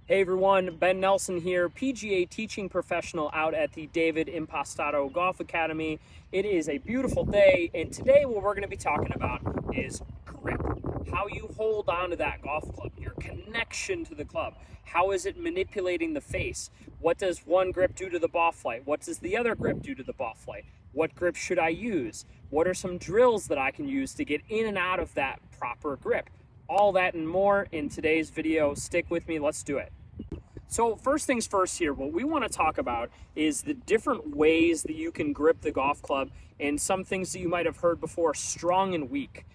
Hey everyone, Ben Nelson here, PGA Teaching Professional out at the David Impastato Golf Academy. It is a beautiful day, and today what we're going to be talking about is grip. How you hold on to that golf club, your connection to the club. How is it manipulating the face? What does one grip do to the ball flight? What does the other grip do to the ball flight? What grip should I use? What are some drills that I can use to get in and out of that proper grip? All that and more in today's video. Stick with me, let's do it. So first things first here, what we want to talk about is the different ways that you can grip the golf club and some things that you might have heard before, strong and weak.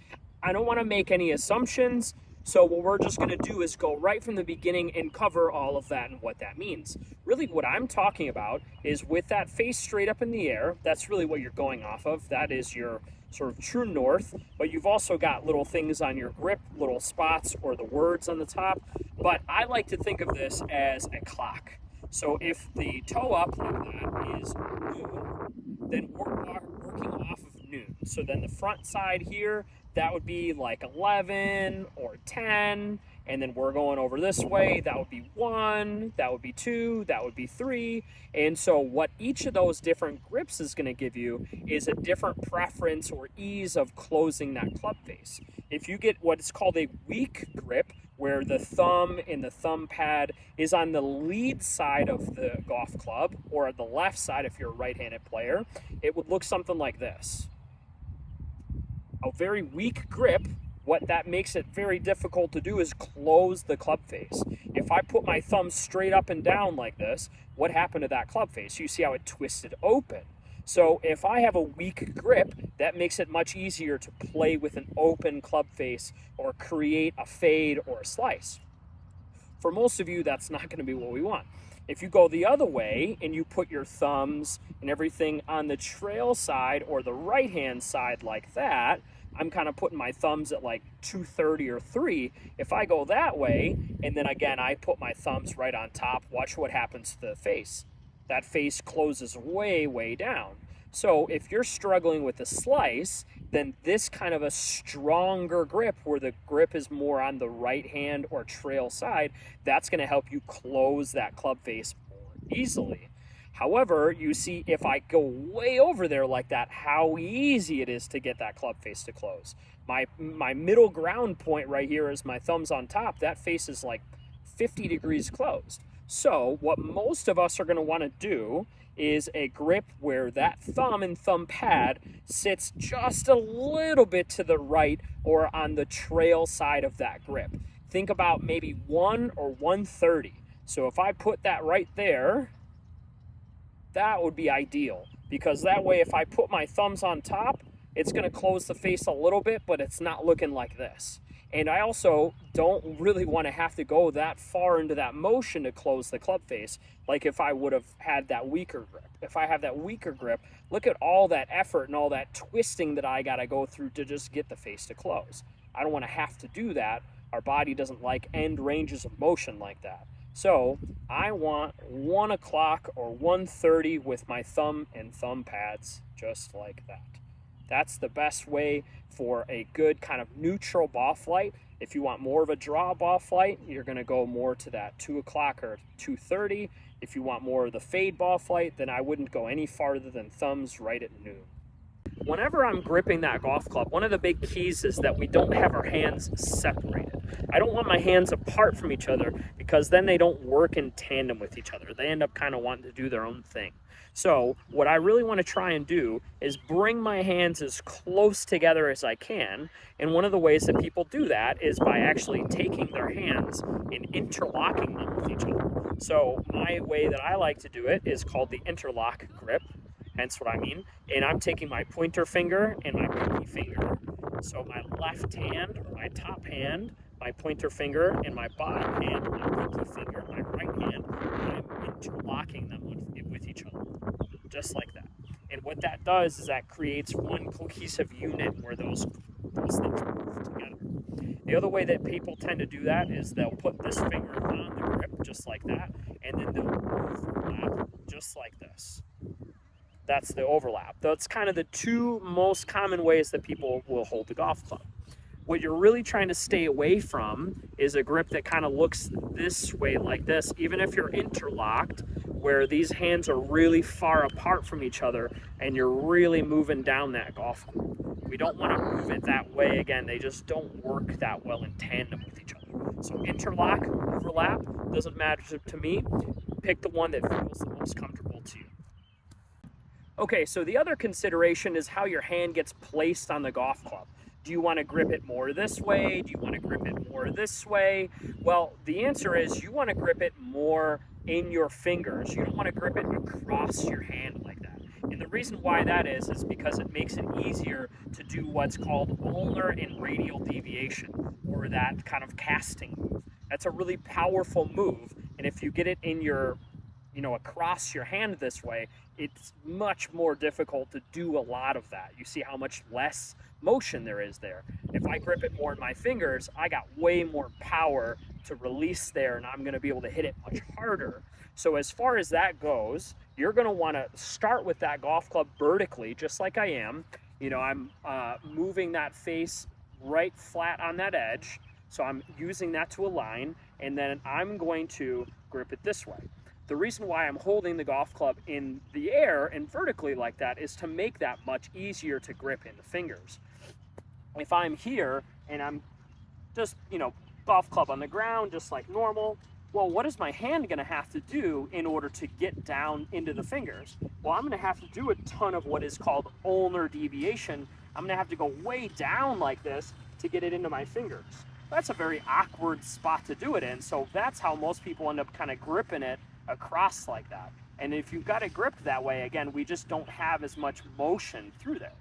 I don't want to make any assumptions, so what we're just going to do is go right from the beginning and cover all of that and what that means. Really what I'm talking about is with that face straight up in the air, that's really what you're going off of. That is your sort of true north, but you've also got little things on your grip, little spots or the words on the top. But I like to think of this as a clock. So if the toe up like that is noon, then we're working off of noon. So then the front side here, that would be like 11 or 10, and then we're going over this way, that would be 1, that would be 2, that would be 3. And so what each of those different grips is going to give you is a different preference or ease of closing that club face. If you get what is called a weak grip, where the thumb and the thumb pad is on the lead side of the golf club, or the left side if you're a right-handed player, it would look something like this. A very weak grip, what that makes it very difficult to do is close the club face. If I put my thumb straight up and down like this, what happened to that club face? You see how it twisted open. So if I have a weak grip, that makes it much easier to play with an open club face or create a fade or a slice. For most of you, that's not going to be what we want. If you go the other way and you put your thumbs and everything on the trail side or the right-hand side like that, I'm kind of putting my thumbs at like 230 or 3. If I go that way, and then again, I put my thumbs right on top, watch what happens to the face. That face closes way, way down. So if you're struggling with a slice, then this kind of a stronger grip where the grip is more on the right hand or trail side, that's going to help you close that club face more easily. However, you see if I go way over there like that, how easy it is to get that club face to close. My middle ground point right here is my thumbs on top. That face is like 50 degrees closed. So what most of us are going to want to do is a grip where that thumb and thumb pad sits just a little bit to the right or on the trail side of that grip. Think about maybe 1 or 130. So if I put that right there, that would be ideal, because that way if I put my thumbs on top, it's going to close the face a little bit, but it's not looking like this. And I also don't really want to have to go that far into that motion to close the club face, like if I would have had that weaker grip. If I have that weaker grip, look at all that effort and all that twisting that I got to go through to just get the face to close. I don't want to have to do that. Our body doesn't like end ranges of motion like that. So I want 1 o'clock or 1:30 with my thumb and thumb pads just like that. That's the best way for a good kind of neutral ball flight. If you want more of a draw ball flight, you're going to go more to that 2 o'clock or 2:30. If you want more of the fade ball flight, then I wouldn't go any farther than thumbs right at noon. Whenever I'm gripping that golf club, one of the big keys is that we don't have our hands separated. I don't want my hands apart from each other, because then they don't work in tandem with each other. They end up kind of wanting to do their own thing. So what I really want to try and do is bring my hands as close together as I can. And one of the ways that people do that is by actually taking their hands and interlocking them with each other. So my way that I like to do it is called the interlock grip. Hence what I mean. And I'm taking my pointer finger and my pinky finger. So my left hand or my top hand, my pointer finger, and my bottom hand, my pinky finger, my right hand, and I'm interlocking them with each other, just like that. And what that does is that creates one cohesive unit where those things move together. The other way that people tend to do that is they'll put this finger on the grip, just like that, and then they'll overlap just like this. That's the overlap. That's kind of the two most common ways that people will hold the golf club. What you're really trying to stay away from is a grip that kind of looks this way like this, even if you're interlocked, where these hands are really far apart from each other and you're really moving down that golf club. We don't want to move it that way. Again, they just don't work that well in tandem with each other. So interlock, overlap, doesn't matter to me. Pick the one that feels the most comfortable to you. Okay, so the other consideration is how your hand gets placed on the golf club. Do you want to grip it more this way? Do you want to grip it more this way? Well, the answer is you want to grip it more in your fingers. You don't want to grip it across your hand like that. And the reason why that is because it makes it easier to do what's called ulnar and radial deviation, or that kind of casting move. That's a really powerful move, and if you get it in your, across your hand this way, it's much more difficult to do a lot of that. You see how much less motion there is there. If I grip it more in my fingers, I got way more power to release there, and I'm going to be able to hit it much harder. So as far as that goes, you're going to want to start with that golf club vertically, just like I am. I'm moving that face right flat on that edge, so I'm using that to align, and then I'm going to grip it this way. The reason why I'm holding the golf club in the air and vertically like that is to make that much easier to grip in the fingers. If I'm here and I'm just, golf club on the ground, just like normal, well, what is my hand going to have to do in order to get down into the fingers? Well, I'm going to have to do a ton of what is called ulnar deviation. I'm going to have to go way down like this to get it into my fingers. That's a very awkward spot to do it in, so that's how most people end up kind of gripping it across like that. And if you've got it gripped that way, again, we just don't have as much motion through there.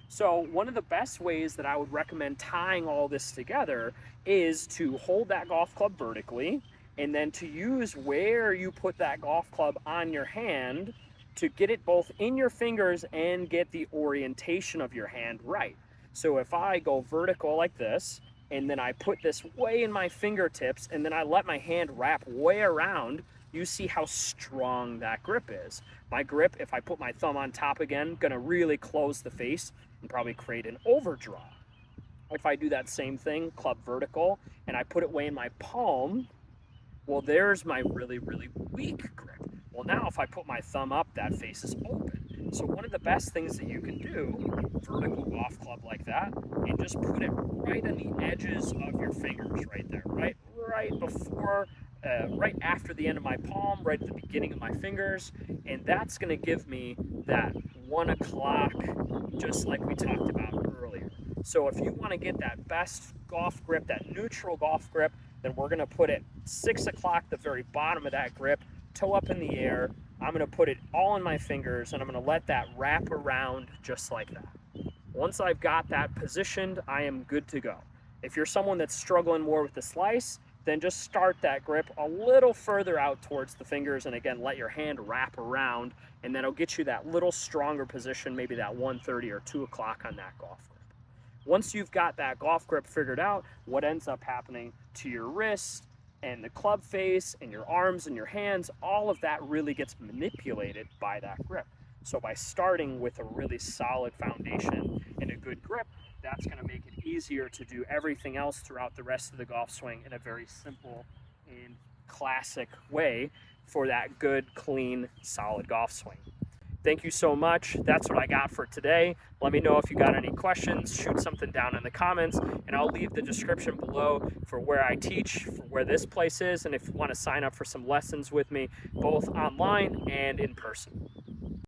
So one of the best ways that I would recommend tying all this together is to hold that golf club vertically, and then to use where you put that golf club on your hand to get it both in your fingers and get the orientation of your hand right. So if I go vertical like this, and then I put this way in my fingertips, and then I let my hand wrap way around, you see how strong that grip is. My grip, if I put my thumb on top again, gonna really close the face and probably create an overdraw. If I do that same thing, club vertical, and I put it way in my palm, well, there's my really, really weak grip. Well, now if I put my thumb up, that face is open. So one of the best things that you can do, vertical golf club like that, and just put it right on the edges of your fingers right there, right before, right after the end of my palm, right at the beginning of my fingers, and that's going to give me that 1 o'clock, just like we talked about earlier. So if you want to get that best golf grip, that neutral golf grip, then we're going to put it 6 o'clock, the very bottom of that grip, toe up in the air. I'm going to put it all in my fingers, and I'm going to let that wrap around just like that. Once I've got that positioned, I am good to go. If you're someone that's struggling more with the slice, then just start that grip a little further out towards the fingers, and again, let your hand wrap around, and then it'll get you that little stronger position, maybe that 1:30 or 2 o'clock on that golf grip. Once you've got that golf grip figured out, what ends up happening to your wrist and the club face and your arms and your hands, all of that really gets manipulated by that grip. So by starting with a really solid foundation and a good grip, that's going to make it easier to do everything else throughout the rest of the golf swing in a very simple and classic way for that good, clean, solid golf swing. Thank you so much. That's what I got for today. Let me know if you got any questions. Shoot something down in the comments, and I'll leave the description below for where I teach, for where this place is, and if you want to sign up for some lessons with me, both online and in person.